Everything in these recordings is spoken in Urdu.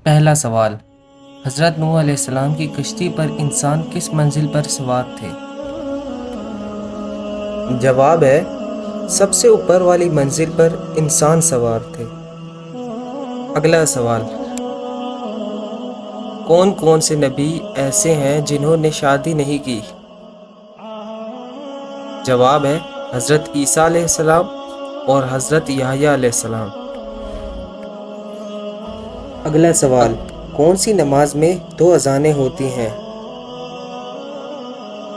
پہلا سوال، حضرت نوح علیہ السلام کی کشتی پر انسان کس منزل پر سوار تھے؟ جواب ہے سب سے اوپر والی منزل پر انسان سوار تھے۔ اگلا سوال، کون کون سے نبی ایسے ہیں جنہوں نے شادی نہیں کی؟ جواب ہے حضرت عیسیٰ علیہ السلام اور حضرت یحییٰ علیہ السلام۔ اگلا سوال، کون سی نماز میں 2 اذانیں ہوتی ہیں؟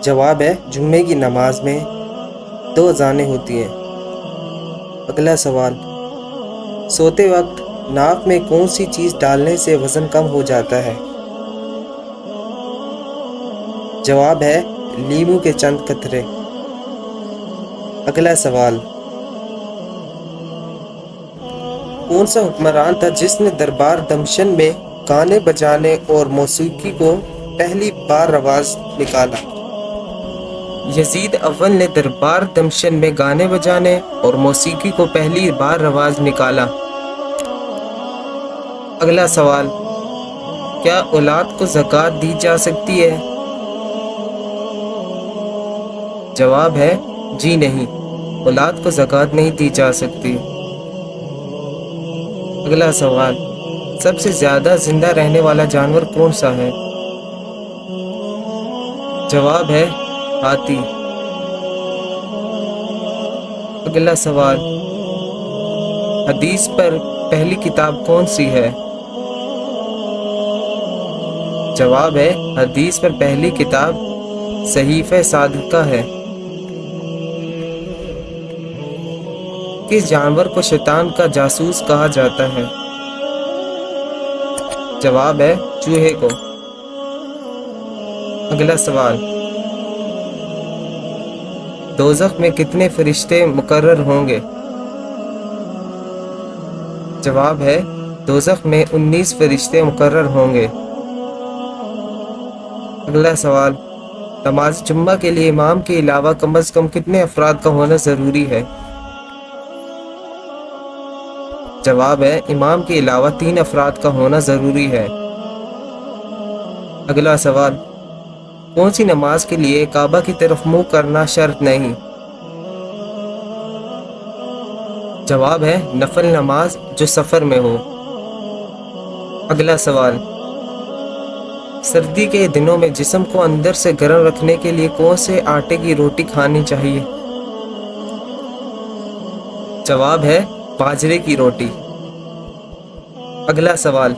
جواب ہے جمعے کی نماز میں 2 اذانیں ہوتی ہیں۔ اگلا سوال، سوتے وقت ناک میں کون سی چیز ڈالنے سے وزن کم ہو جاتا ہے؟ جواب ہے لیمو کے چند قطرے۔ اگلا سوال، کون سا حکمران تھا جس نے دربار دمشن میں گانے بجانے اور موسیقی کو پہلی بار رواج نکالا؟ یزید اول نے دربار دمشن میں گانے بجانے اور موسیقی کو پہلی بار رواج نکالا۔ اگلا سوال، کیا اولاد کو زکوٰۃ دی جا سکتی ہے؟ جواب ہے جی نہیں، اولاد کو زکوٰۃ نہیں دی جا سکتی۔ اگلا سوال، سب سے زیادہ زندہ رہنے والا جانور کون سا ہے؟ جواب ہے ہاتھی۔ اگلا سوال، حدیث پر پہلی کتاب کون سی ہے؟ جواب ہے حدیث پر پہلی کتاب صحیفہ صادقہ ہے۔ کس جانور کو شیطان کا جاسوس کہا جاتا ہے؟ جواب ہے چوہے کو۔ اگلا سوال، دوزخ میں کتنے فرشتے مقرر ہوں گے؟ جواب ہے دوزخ میں 19 فرشتے مقرر ہوں گے۔ اگلا سوال، نماز جمعہ کے لیے امام کے علاوہ کم از کم کتنے افراد کا ہونا ضروری ہے؟ جواب ہے امام کے علاوہ 3 افراد کا ہونا ضروری ہے۔ اگلا سوال، کون سی نماز کے لیے کعبہ کی طرف منہ کرنا شرط نہیں؟ جواب ہے نفل نماز جو سفر میں ہو۔ اگلا سوال، سردی کے دنوں میں جسم کو اندر سے گرم رکھنے کے لیے کون سے آٹے کی روٹی کھانی چاہیے؟ جواب ہے باجرے کی روٹی۔ اگلا سوال،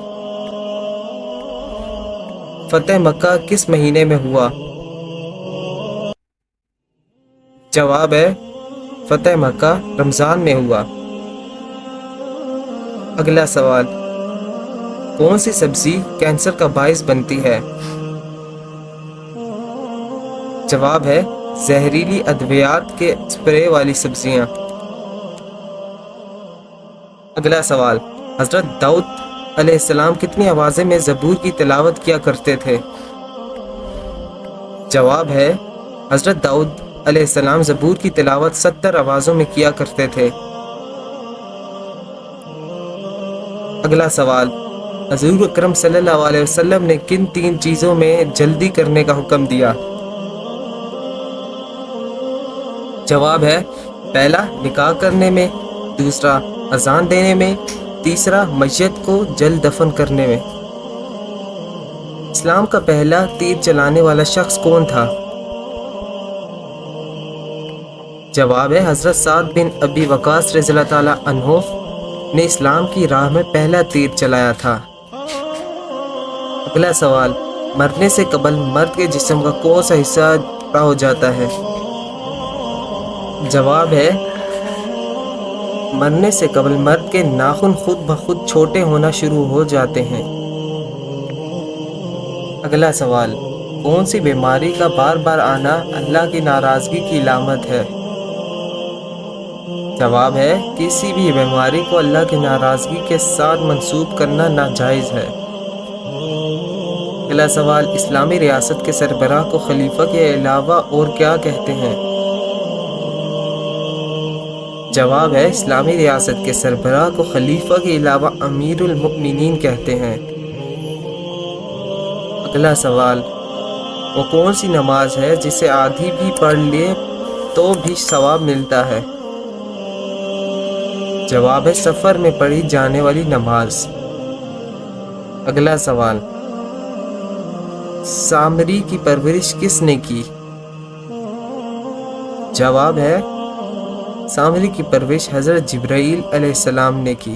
فتح مکہ کس مہینے میں ہوا؟ جواب ہے فتح مکہ رمضان میں ہوا۔ اگلا سوال، کون سی سبزی کینسر کا باعث بنتی ہے؟ جواب ہے زہریلی ادویات کے اسپرے والی سبزیاں۔ اگلا سوال، حضرت داؤد علیہ السلام کتنی آوازیں میں زبور کی تلاوت کیا کرتے تھے؟ جواب ہے حضرت داؤد علیہ السلام زبور کی تلاوت 70 آوازوں میں کیا کرتے تھے۔ اگلا سوال، حضور اکرم صلی اللہ علیہ وسلم نے کن 3 چیزوں میں جلدی کرنے کا حکم دیا؟ جواب ہے پہلا نکاح کرنے میں، دوسرا اذان دینے میں، تیسرا میت کو جلد دفن کرنے میں۔ اسلام کا پہلا تیر چلانے والا شخص کون تھا؟ جواب ہے حضرت سعد بن ابی وقاص رضی اللہ تعالی عنہ نے اسلام کی راہ میں پہلا تیر چلایا تھا۔ اگلا سوال، مرنے سے قبل مرد کے جسم کا کون سا حصہ بڑا ہو جاتا ہے؟ جواب ہے مرنے سے قبل مرد کے ناخن خود بخود چھوٹے ہونا شروع ہو جاتے ہیں۔ اگلا سوال، کون سی بیماری کا بار بار آنا اللہ کی ناراضگی کی علامت ہے؟ جواب ہے کسی بھی بیماری کو اللہ کی ناراضگی کے ساتھ منسوب کرنا ناجائز ہے۔ اگلا سوال، اسلامی ریاست کے سربراہ کو خلیفہ کے علاوہ اور کیا کہتے ہیں؟ جواب ہے اسلامی ریاست کے سربراہ کو خلیفہ کے علاوہ امیر المؤمنین کہتے ہیں۔ اگلا سوال، وہ کون سی نماز ہے جسے آدھی بھی پڑھ لے تو بھی ثواب ملتا ہے؟ جواب ہے سفر میں پڑھی جانے والی نماز۔ اگلا سوال، سامری کی پرورش کس نے کی؟ جواب ہے سامری کی پرورش حضرت جبرائیل علیہ السلام نے کی۔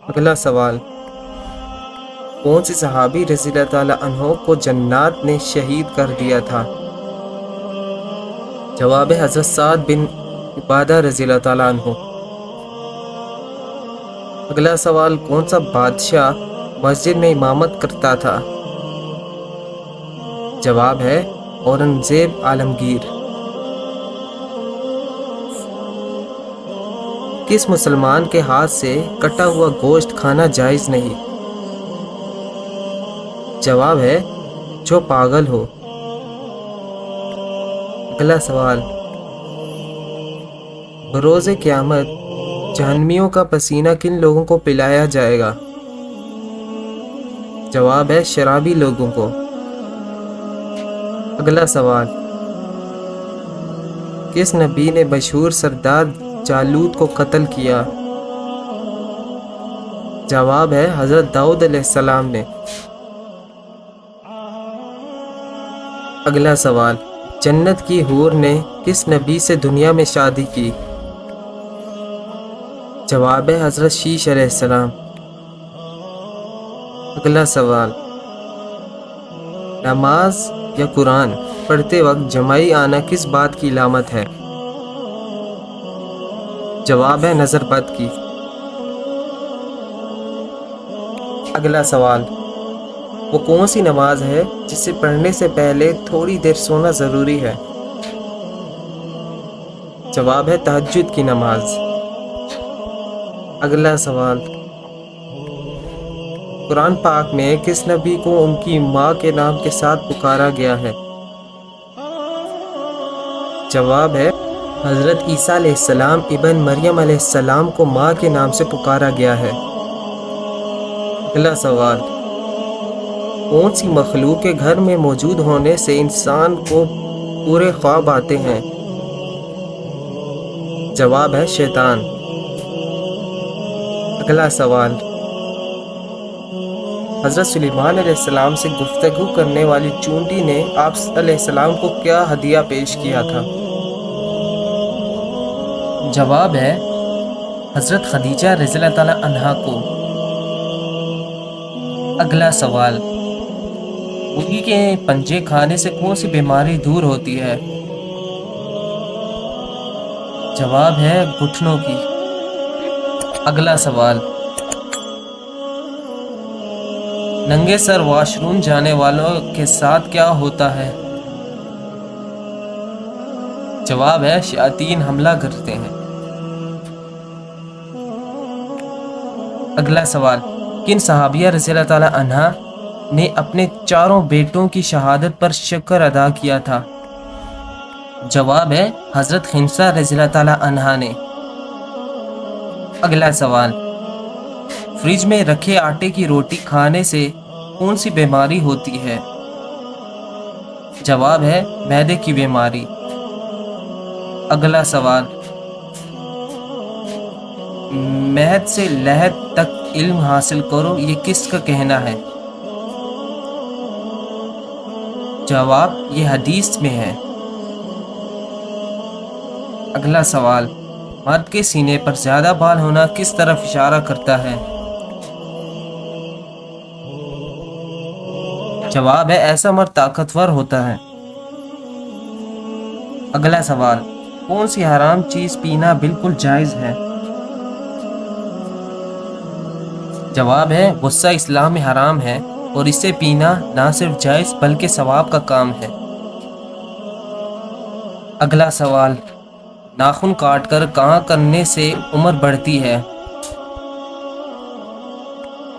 اگلا سوال، کون سی صحابی رضی اللہ تعالیٰ عنہ کو جنات نے شہید کر دیا تھا؟ جواب ہے حضرت سعد بن عبادہ رضی اللہ تعالیٰ عنہ۔ اگلا سوال، کون سا بادشاہ مسجد میں امامت کرتا تھا؟ جواب ہے اورنگزیب عالمگیر۔ کس مسلمان کے ہاتھ سے کٹا ہوا گوشت کھانا جائز نہیں؟ جواب ہے جو پاگل ہو۔ اگلا سوال، بروز قیامت جہنمیوں کا پسینہ کن لوگوں کو پلایا جائے گا؟ جواب ہے شرابی لوگوں کو۔ اگلا سوال، کس نبی نے مشہور سردار جالوت کو قتل کیا؟ جواب ہے حضرت داؤد علیہ السلام نے۔ اگلا سوال، جنت کی حور نے کس نبی سے دنیا میں شادی کی؟ جواب ہے حضرت شیش علیہ السلام۔ اگلا سوال، نماز یا قرآن پڑھتے وقت جمائی آنا کس بات کی علامت ہے؟ جواب ہے نظر بد کی۔ اگلا سوال، وہ کون سی نماز ہے جسے پڑھنے سے پہلے تھوڑی دیر سونا ضروری ہے؟ جواب ہے تہجد کی نماز۔ اگلا سوال، قرآن پاک میں کس نبی کو ان کی ماں کے نام کے ساتھ پکارا گیا ہے؟ جواب ہے حضرت عیسیٰ علیہ السلام ابن مریم علیہ السلام کو ماں کے نام سے پکارا گیا ہے۔ اگلا سوال، کون سی مخلوق کے گھر میں موجود ہونے سے انسان کو پورے خواب آتے ہیں؟ جواب ہے شیطان۔ اگلا سوال، حضرت سلیمان علیہ السلام سے گفتگو کرنے والی چونٹی نے آپ علیہ السلام کو کیا ہدیہ پیش کیا تھا؟ جواب ہے حضرت خدیجہ رضی اللہ تعالیٰ عنہا کو۔ اگلا سوال، مرغی کے پنجے کھانے سے کون سی بیماری دور ہوتی ہے؟ جواب ہے گھٹنوں کی۔ اگلا سوال، ننگے سر واش روم جانے والوں کے ساتھ کیا ہوتا ہے؟ جواب ہے شیاطین حملہ کرتے ہیں۔ اگلا سوال، کن صحابیہ رضی اللہ تعالیٰ عنہا نے اپنے چاروں بیٹوں کی شہادت پر شکر ادا کیا تھا؟ جواب ہے حضرت خنسہ رضی اللہ تعالیٰ عنہا نے۔ اگلا سوال، فریج میں رکھے آٹے کی روٹی کھانے سے کون سی بیماری ہوتی ہے؟ جواب ہے معدے کی بیماری۔ اگلا سوال، مہد سے لحد تک علم حاصل کرو، یہ کس کا کہنا ہے؟ جواب، یہ حدیث میں ہے۔ اگلا سوال، مرد کے سینے پر زیادہ بال ہونا کس طرف اشارہ کرتا ہے؟ جواب ہے ایسا مرد طاقتور ہوتا ہے۔ اگلا سوال، کون سی حرام چیز پینا بالکل جائز ہے؟ جواب ہے غصہ اسلام میں حرام ہے اور اسے پینا نہ صرف جائز بلکہ ثواب کا کام ہے۔ اگلا سوال، ناخن کاٹ کر کہاں کرنے سے عمر بڑھتی ہے؟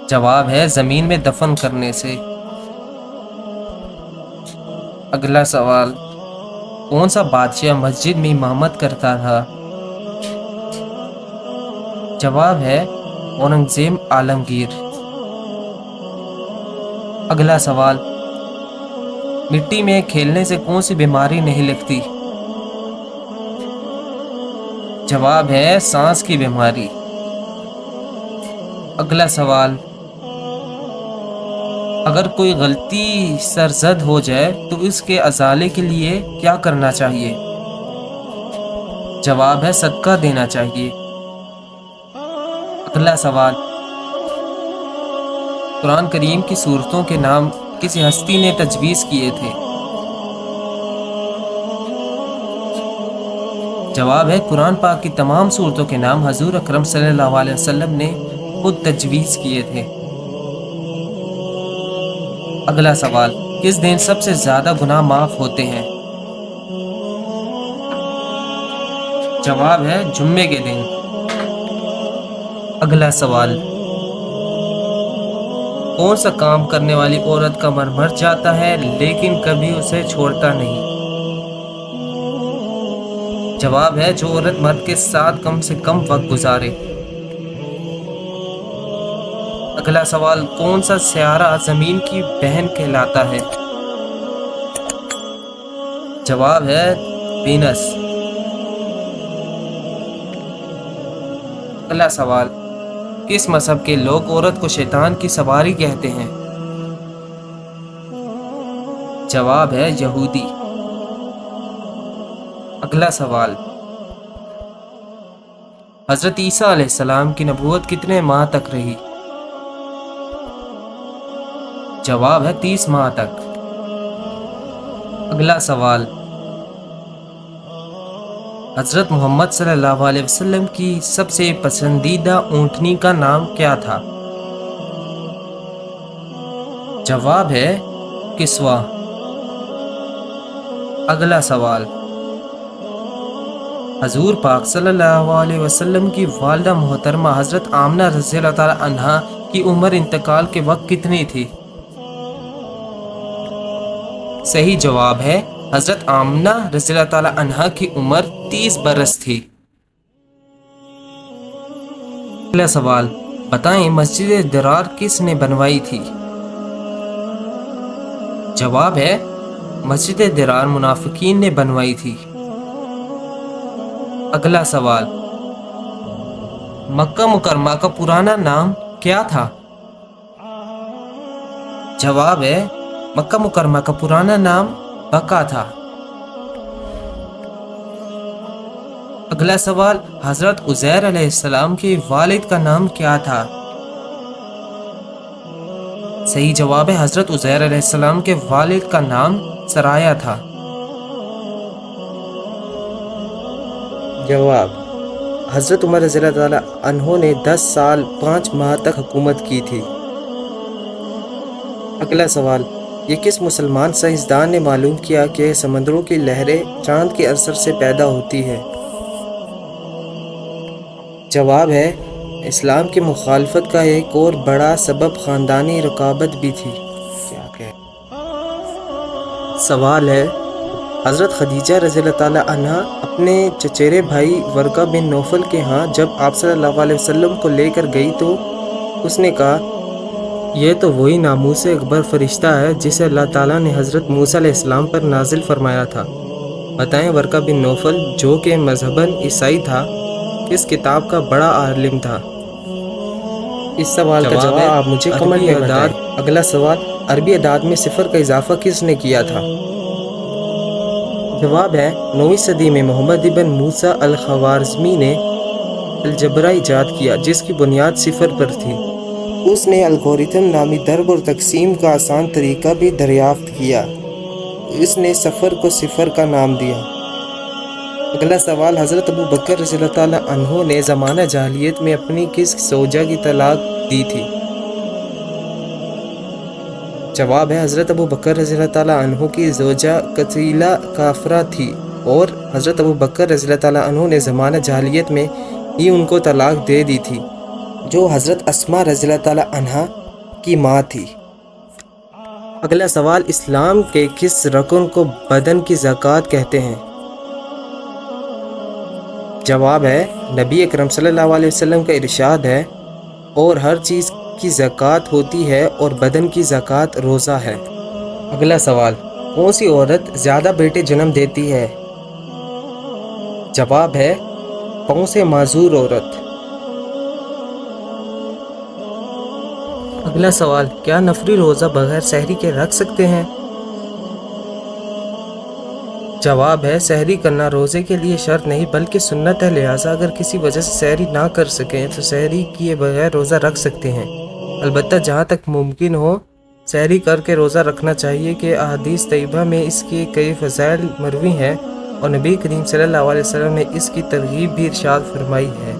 جواب ہے زمین میں دفن کرنے سے۔ اگلا سوال، کون سا بادشاہ مسجد میں امامت کرتا تھا؟ جواب ہے اورنگزیب عالمگیر۔ اگلا سوال، مٹی میں کھیلنے سے کون سی بیماری نہیں لگتی؟ جواب ہے سانس کی بیماری۔ اگلا سوال، اگر کوئی غلطی سرزد ہو جائے تو اس کے ازالے کے لیے کیا کرنا چاہیے؟ جواب ہے صدقہ دینا چاہیے۔ اگلا سوال، قرآن کریم کی سورتوں کے نام کسی ہستی نے تجویز کیے تھے؟ جواب ہے قرآن پاک کی تمام سورتوں کے نام حضور اکرم صلی اللہ علیہ وسلم نے خود تجویز کیے تھے۔ اگلا سوال، کس دن سب سے زیادہ گناہ معاف ہوتے ہیں؟ جواب ہے جمعے کے دن۔ اگلا سوال، کون سا کام کرنے والی عورت کا مر مر جاتا ہے لیکن کبھی اسے چھوڑتا نہیں؟ جواب ہے جو عورت مرد کے ساتھ کم سے کم وقت گزارے۔ اگلا سوال، کون سا سیارہ زمین کی بہن کہلاتا ہے؟ جواب ہے وینس۔ اگلا سوال، کس مذہب کے لوگ عورت کو شیطان کی سواری کہتے ہیں؟ جواب ہے یہودی۔ اگلا سوال، حضرت عیسیٰ علیہ السلام کی نبوت کتنے ماہ تک رہی؟ جواب ہے 30 ماہ تک۔ اگلا سوال، حضرت محمد صلی اللہ علیہ وسلم کی سب سے پسندیدہ اونٹنی کا نام کیا تھا؟ جواب ہے کسوہ۔ اگلا سوال، حضور پاک صلی اللہ علیہ وسلم کی والدہ محترمہ حضرت آمنہ رضی اللہ تعالی عنہا کی عمر انتقال کے وقت کتنی تھی؟ صحیح جواب ہے حضرت آمنہ رضی اللہ تعالی عنہا کی عمر 30 برس تھی۔ اگلا سوال، بتائیں مسجد درار کس نے بنوائی تھی؟ جواب ہے مسجد درار منافقین نے بنوائی تھی۔ اگلا سوال، مکہ مکرمہ کا پرانا نام کیا تھا؟ جواب ہے مکہ مکرمہ کا پرانا نام بقا تھا۔ اگلا سوال، حضرت عزیر علیہ السلام کے والد کا نام کیا تھا؟ صحیح جواب ہے حضرت عزیر علیہ السلام کے والد کا نام سرایا تھا۔ جواب، حضرت عمر رضی اللہ تعالیٰ عنہ نے 10 سال 5 ماہ تک حکومت کی تھی۔ اگلا سوال، یہ کس مسلمان سائنسدان نے معلوم کیا کہ سمندروں کی لہریں چاند کے اثر سے پیدا ہوتی ہے؟ جواب ہے اسلام کی مخالفت کا ایک اور بڑا سبب خاندانی رقابت بھی تھی۔ سوال ہے، حضرت خدیجہ رضی اللہ تعالیٰ عنہا اپنے چچیرے بھائی ورقہ بن نوفل کے ہاں جب آپ صلی اللہ علیہ وسلم کو لے کر گئی تو اس نے کہا، یہ تو وہی ناموس اکبر فرشتہ ہے جسے اللہ تعالیٰ نے حضرت موسیٰ علیہ السلام پر نازل فرمایا تھا۔ بتائیں ورقہ بن نوفل جو کہ مذہباً عیسائی تھا کس کتاب کا بڑا عالم تھا؟ اس سوال کا جواب آپ مجھے کمنٹ میں بتائیں۔ اگلا سوال، عربی اعداد میں صفر کا اضافہ کس نے کیا تھا؟ جواب ہے 9ویں صدی میں محمد ابن موسیٰ الخوارزمی نے الجبرا ایجاد کیا جس کی بنیاد صفر پر تھی۔ اس نے الگوریتم نامی ضرب اور تقسیم کا آسان طریقہ بھی دریافت کیا۔ اس نے صفر کو صفر کا نام دیا۔ اگلا سوال، حضرت ابو بکر رضی اللہ تعالیٰ عنہ نے زمانہ جاہلیت میں اپنی کس زوجہ کی طلاق دی تھی؟ جواب ہے حضرت ابو بکر رضی اللہ تعالیٰ عنہ کی زوجہ قتیلہ کافرہ تھی اور حضرت ابو بکر رضی اللہ تعالیٰ عنہ نے زمانہ جاہلیت میں ہی ان کو طلاق دے دی تھی، جو حضرت اسماء رضی اللہ تعالیٰ عنہا کی ماں تھی۔ اگلا سوال، اسلام کے کس رکن کو بدن کی زکوٰۃ کہتے ہیں؟ جواب ہے نبی اکرم صلی اللہ علیہ وسلم کا ارشاد ہے، اور ہر چیز کی زکوٰۃ ہوتی ہے اور بدن کی زکوٰۃ روزہ ہے۔ اگلا سوال، کون سی عورت زیادہ بیٹے جنم دیتی ہے؟ جواب ہے پاؤں سے معذور عورت۔ اگلا سوال، کیا نفلی روزہ بغیر سحری کے رکھ سکتے ہیں؟ جواب ہے سحری کرنا روزے کے لیے شرط نہیں بلکہ سنت ہے، لہٰذا اگر کسی وجہ سے سحری نہ کر سکیں تو سحری کیے بغیر روزہ رکھ سکتے ہیں، البتہ جہاں تک ممکن ہو سحری کر کے روزہ رکھنا چاہیے کہ احادیث طیبہ میں اس کے کئی فضائل مروی ہیں اور نبی کریم صلی اللہ علیہ وسلم نے اس کی ترغیب بھی ارشاد فرمائی ہے۔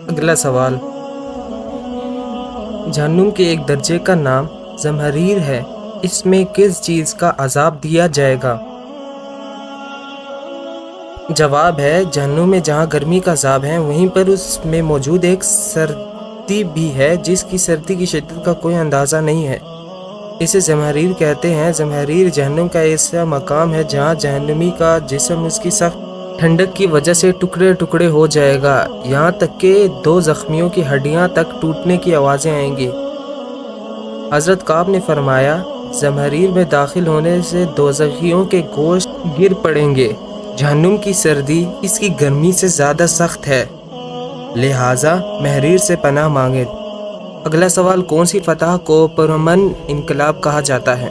اگلا سوال، جہنم کے ایک درجے کا نام زمہریر ہے، اس میں کس چیز کا عذاب دیا جائے گا؟ جواب ہے جہنم میں جہاں گرمی کا عذاب ہے وہیں پر اس میں موجود ایک سردی بھی ہے جس کی سردی کی شدت کا کوئی اندازہ نہیں ہے، اسے زمہریر کہتے ہیں۔ زمہریر جہنم کا ایسا مقام ہے جہاں جہنمی کا جسم اس کی سخت ٹھنڈک کی وجہ سے ٹکڑے ٹکڑے ہو جائے گا، یہاں تک کہ دو زخمیوں کی ہڈیاں تک ٹوٹنے کی آوازیں آئیں گی۔ حضرت کعب نے فرمایا زمہریر میں داخل ہونے سے دوزخیوں کے گوشت گر پڑیں گے، جہنم کی سردی اس کی گرمی سے زیادہ سخت ہے، لہٰذا محریر سے پناہ مانگے۔ اگلا سوال، کون سی فتح کو پرامن انقلاب کہا جاتا ہے؟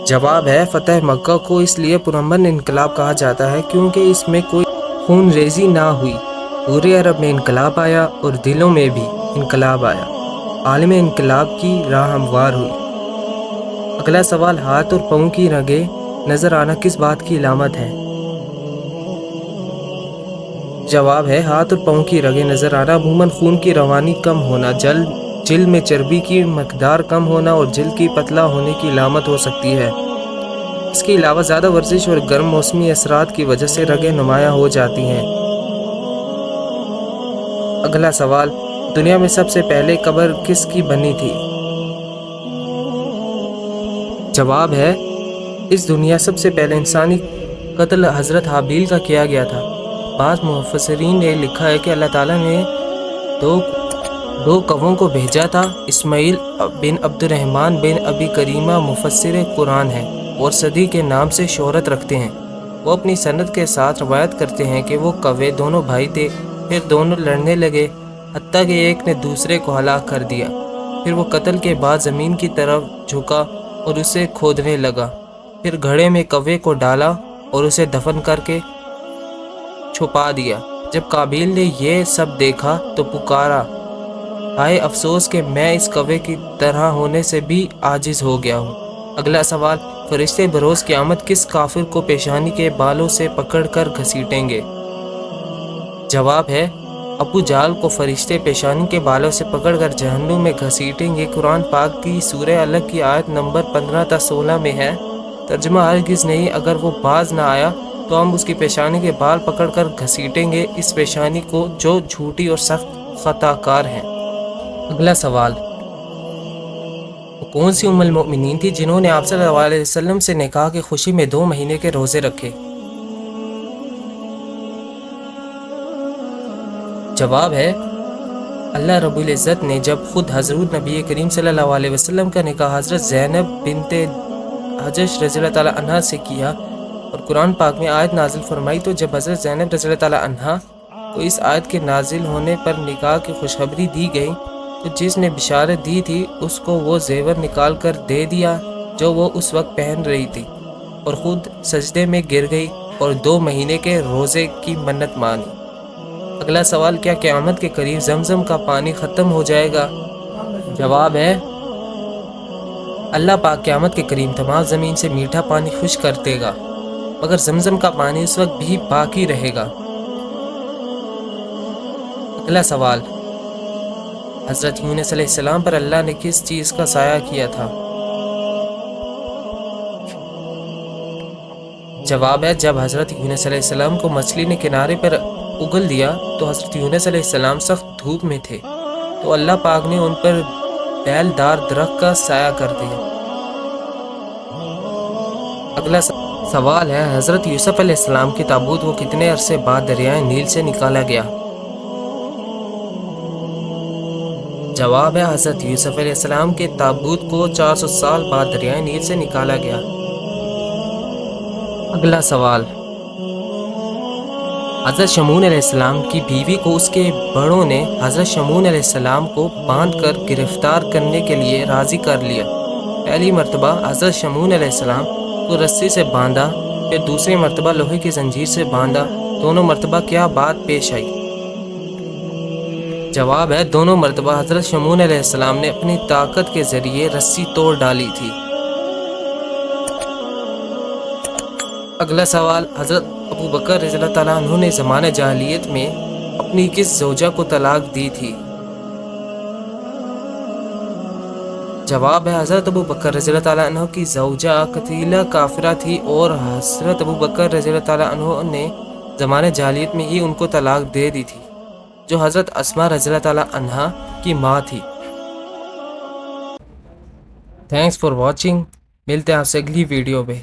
جواب ہے فتح مکہ کو اس لیے پرامن انقلاب کہا جاتا ہے کیونکہ اس میں کوئی خون ریزی نہ ہوئی، پورے عرب میں انقلاب آیا اور دلوں میں بھی انقلاب آیا، عالم انقلاب کی راہ ہموار ہوئی۔ اگلا سوال، ہاتھ اور پاؤں کی رگیں نظر آنا کس بات کی علامت ہے؟ جواب ہے ہاتھ اور پاؤں کی رگیں نظر آنا عموماً خون کی روانی کم ہونا، جلد میں چربی کی مقدار کم ہونا اور جلد کی پتلا ہونے کی علامت ہو سکتی ہے۔ اس کے علاوہ زیادہ ورزش اور گرم موسمی اثرات کی وجہ سے رگیں نمایاں ہو جاتی ہیں۔ اگلا سوال، دنیا میں سب سے پہلے قبر کس کی بنی تھی؟ جواب ہے اس دنیا سب سے پہلے انسانی قتل حضرت حابیل کا کیا گیا تھا۔ بعض مفسرین نے لکھا ہے کہ اللہ تعالیٰ نے دو کووں کو بھیجا تھا، اسماعیل بن عبد الرحمن بن ابی کریمہ مفسر قرآن ہیں اور صدی کے نام سے شہرت رکھتے ہیں۔ وہ اپنی سند کے ساتھ روایت کرتے ہیں کہ وہ کوے دونوں بھائی تھے، پھر دونوں لڑنے لگے حتیٰ کہ ایک نے دوسرے کو ہلاک کر دیا، پھر وہ قتل کے بعد زمین کی طرف جھکا اور اسے کھودنے لگا، پھر گھڑے میں کوے کو ڈالا اور اسے دفن کر کے چھپا دیا۔ جب قابیل نے یہ سب دیکھا تو پکارا، ہائے افسوس کہ میں اس کوے کی طرح ہونے سے بھی عاجز ہو گیا ہوں۔ اگلا سوال، فرشتے بروز قیامت کس کافر کو پیشانی کے بالوں سے پکڑ کر گھسیٹیں گے؟ جواب ہے ابو جہل کو فرشتے پیشانی کے بالوں سے پکڑ کر جہنم میں گھسیٹیں گے۔ قرآن پاک کی سورہ الگ کی آیت نمبر 15 تا 16 میں ہے، ترجمہ ہرگز نہیں، اگر وہ باز نہ آیا تو ہم اس کی پیشانی کے بال پکڑ کر گھسیٹیں گے، اس پیشانی کو جو جھوٹی اور سخت خطا کار ہے۔ اگلا سوال، وہ کون سی ام المؤمنین تھی جنہوں نے آپ صلی اللہ علیہ وسلم سے نکاح کی خوشی میں 2 مہینے کے روزے رکھے؟ جواب ہے اللہ رب العزت نے جب خود حضرت نبی کریم صلی اللہ علیہ وسلم کا نکاح حضرت زینب بنت حجش رضی اللہ تعالیٰ عنہ سے کیا اور قرآن پاک میں آیت نازل فرمائی، تو جب حضرت زینب رضی اللہ تعالیٰ عنہ کو اس آیت کے نازل ہونے پر نکاح کی خوشخبری دی گئی تو جس نے بشارت دی تھی اس کو وہ زیور نکال کر دے دیا جو وہ اس وقت پہن رہی تھی، اور خود سجدے میں گر گئی اور 2 مہینے کے روزے کی منت مانی۔ اگلا سوال، کیا قیامت کے قریب زمزم کا پانی ختم ہو جائے گا؟ جواب ہے اللہ پاک قیامت کے قریب تمام زمین سے میٹھا پانی خشک کر دے گا، مگر زمزم کا پانی اس وقت بھی باقی رہے گا۔ اگلا سوال، حضرت یونس علیہ السلام پر اللہ نے کس چیز کا سایہ کیا تھا؟ جواب ہے جب حضرت یونس علیہ السلام کو مچھلی نے کنارے پر اگل دیا تو حضرت یونس علیہ السلام سخت دھوپ میں تھے تو اللہ پاک نے ان پر بیل دار درخت کا سایہ کر دیا۔ اگلا سوال ہے حضرت یوسف علیہ السلام کی تابوت کو کتنے عرصے بعد دریائے نیل سے نکالا گیا؟ جواب ہے حضرت یوسف علیہ السلام کے تابوت کو 400 سال بعد دریائے نیل سے نکالا گیا۔ اگلا سوال، حضرت شمعون علیہ السلام کی بیوی کو اس کے بڑوں نے حضرت شمعون علیہ السلام کو باندھ کر گرفتار کرنے کے لیے راضی کر لیا۔ پہلی مرتبہ حضرت شمعون علیہ السلام کو رسی سے باندھا، پھر دوسری مرتبہ لوہے کی زنجیر سے باندھا، دونوں مرتبہ کیا بات پیش آئی؟ جواب ہے دونوں مرتبہ حضرت شمعون علیہ السلام نے اپنی طاقت کے ذریعے رسی توڑ ڈالی تھی۔ اگلا سوال، حضرت ابو بکر رضی اللہ تعالیٰ عنہ نے زمانہ جاہلیت میں اپنی کس زوجہ کو طلاق دی تھی؟ جواب ہے حضرت ابو بکر رضی اللہ تعالیٰ عنہ کی زوجہ قتیلہ کافرہ تھی اور حضرت ابو بکر رضی اللہ تعالیٰ عنہ نے زمانہ جاہلیت میں ہی ان کو طلاق دے دی تھی، جو حضرت اسماء رضی اللہ تعالیٰ عنہا کی ماں تھی۔ تھینکس فار واچنگ، ملتے ہیں آپ سے اگلی ویڈیو میں۔